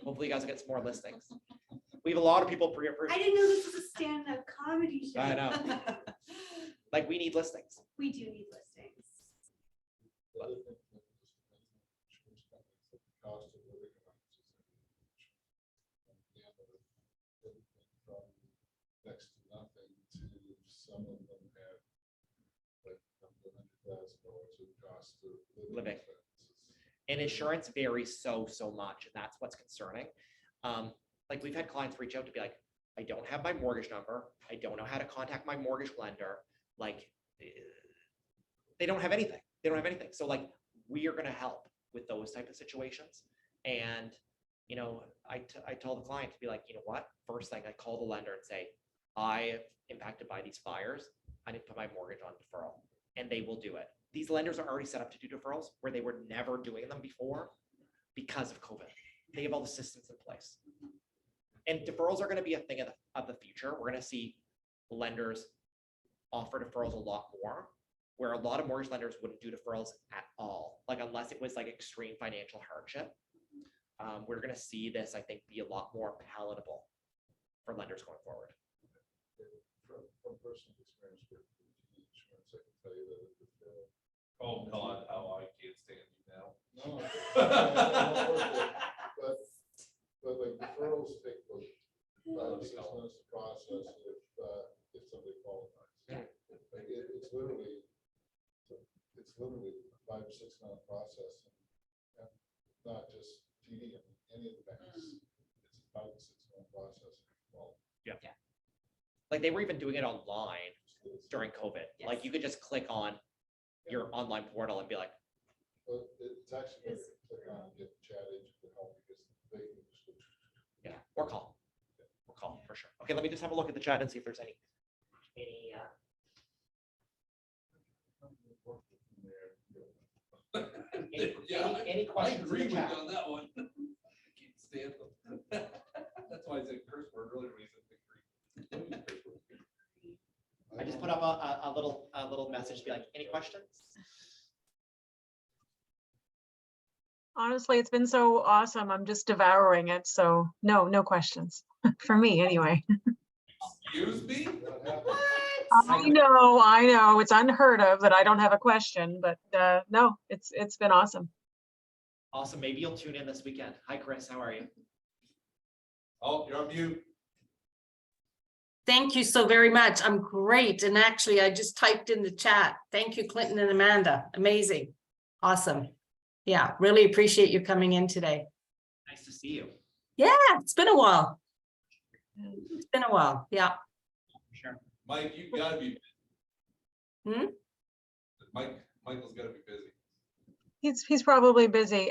Hopefully you guys will get some more listings. We have a lot of people pre-approved. I didn't know this was a stand-up comedy show. I know. Like we need listings. We do need listings. The other thing that just depends on insurance companies, that the cost of living allowances. And the end of it, everything from next to nothing to some of them have like $100,000 of cost of Living. expenses. And insurance varies so much, and that's what's concerning. Like we've had clients reach out to be like, I don't have my mortgage number. I don't know how to contact my mortgage lender. Like they don't have anything. They don't have anything. So like we are going to help with those type of situations. And, you know, I told the client to be like, you know what, first thing I call the lender and say, I am impacted by these fires. I need to put my mortgage on deferral, and they will do it. These lenders are already set up to do deferrals where they were never doing them before because of COVID. They have all the systems in place. And deferrals are going to be a thing of the future. We're going to see lenders offer deferrals a lot more, where a lot of mortgage lenders wouldn't do deferrals at all, like unless it was like extreme financial hardship. We're going to see this, I think, be a lot more palatable for lenders going forward. From personal experience with the insurance, I can tell you that if they're Oh God, how I can't stand you now. no, but like deferrals take like 5 to 6 months to process if somebody qualifies. Yeah. Like it's literally a 5 to 6 month process, and not just TD, I mean, any of the banks. It's a 5 to 6 month process. Well, Like they were even doing it online it's- during COVID. Yes. Like you could just click on your online portal and be like, But it's actually better to click on and get the chat agent to help, because they can just. yeah, or call. Or call for sure. Okay, let me just have a look at the chat and see if there's any any I questions in agree the with you chat? on that one. I can't stand them. That's why I said curse word earlier when you said big three. I just put up a little message to be like, any questions? Honestly, it's been so awesome. I'm just devouring it. So no questions for me anyway. Excuse me? What? I know. It's unheard of that I don't have a question, but no, it's been awesome. Awesome. Maybe you'll tune in this weekend. Hi, Chris. How are you? Oh, you're on mute. Thank you so very much. I'm great. And actually, I just typed in the chat. Thank you, Clinton and Amanda. Amazing. Awesome. Yeah, really appreciate you coming in today. Nice to see you. Yeah, it's been a while. It's been a while. Yeah. Sure. Mike, you gotta be. Hmm? Michael's gotta be busy. He's probably busy.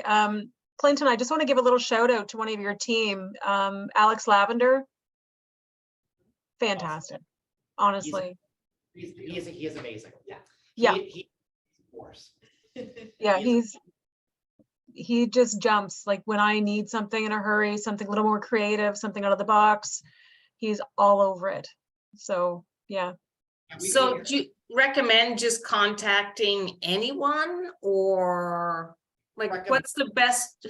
Clinton, I just want to give a little shout out to one of your team, Alex Lavender. Fantastic, honestly. He is amazing. Yeah. Yeah. He, of course. Yeah, He he just jumps, like when I need something in a hurry, something a little more creative, something out of the box, he's all over it. So, yeah. And we- So do you recommend just contacting anyone or like, what's the best,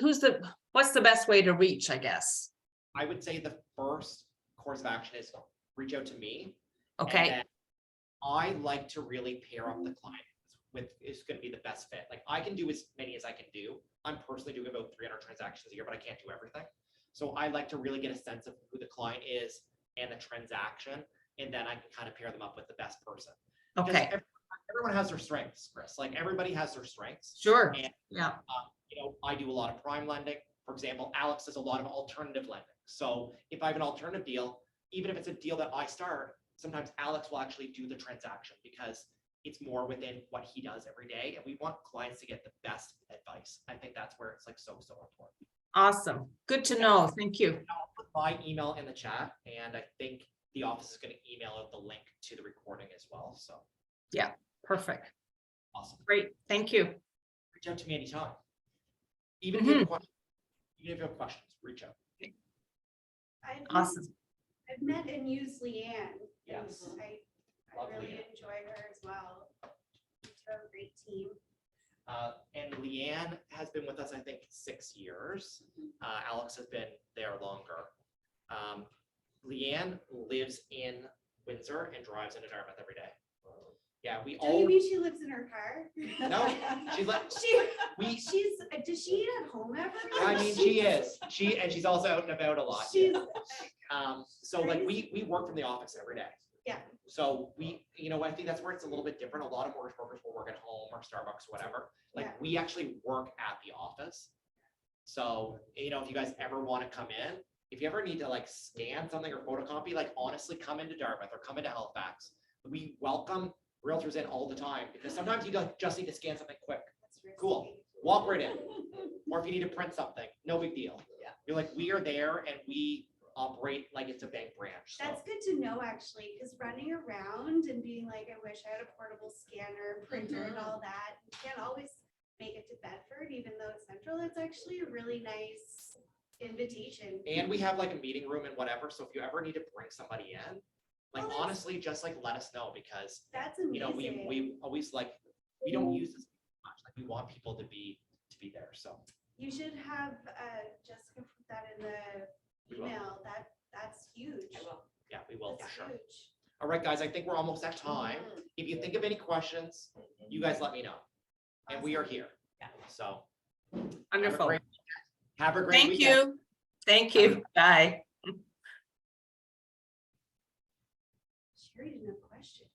what's the best way to reach, I guess? I would say the first course of action is reach out to me. and Okay, then I like to really pair up the client with, is gonna be the best fit. Like I can do as many as I can do. I'm personally doing about 300 transactions a year, but I can't do everything. So I like to really get a sense of who the client is and the transaction, and then I can kind of pair them up with the best person. Because okay, everyone has their strengths, Chris. Like everybody has their strengths. sure, And yeah, I do a lot of prime lending. For example, Alex does a lot of alternative lending. So if I have an alternative deal, even if it's a deal that I start, sometimes Alex will actually do the transaction because it's more within what he does every day. And we want clients to get the best advice. I think that's where it's like so important. awesome, good to know, thank you. I'll put my email in the chat, and I think the office is going to email out the link to the recording as well. So Perfect, awesome. great, thank you. Reach out to me anytime. Even if you have questions, reach out. Awesome. I've met and used Leanne. Yes. I Love really Leanne. enjoy her as well. They're a great team. And Leanne has been with us, I think, 6 years. Alex has been there longer. Leanne lives in Windsor and drives into Dartmouth every day. Yeah, we Don't you all, mean she lives in her car? no, she's like, we, Does she eat at home ever? I mean, she is. She's also out and about a lot. She's, So like we work from the office every day. Yeah. So we, I think that's where it's a little bit different. A lot of mortgage brokers will work at home or Starbucks or whatever. Like Yeah. we actually work at the office. So, if you guys ever want to come in, if you ever need to like scan something or photocopy, like honestly come into Dartmouth or come into Halifax. We welcome realtors in all the time because sometimes you just need to scan something quick. that's risky. Cool. Walk right in. Or if you need to print something, no big deal. Yeah. You're like, we are there and we operate like it's a bank branch. So That's good to know, actually, because running around and being like, I wish I had a portable scanner, printer and all that, you can't always make it to Bedford, even though it's central. It's actually a really nice invitation. and we have like a meeting room and whatever. So if you ever need to bring somebody in, like Oh, that's- honestly, just like let us know because That's amazing. we always like, we don't use this much. Like we want people to be there. So You should have Jessica put that in the We will. email. That's huge. yeah, we will for That's sure. huge. All right, guys, I think we're almost at time. If you think of any questions, you guys let me know. And we are here. Yeah. So. Wonderful, Have a great thank weekend. thank you, bye. Sure, you didn't have questions.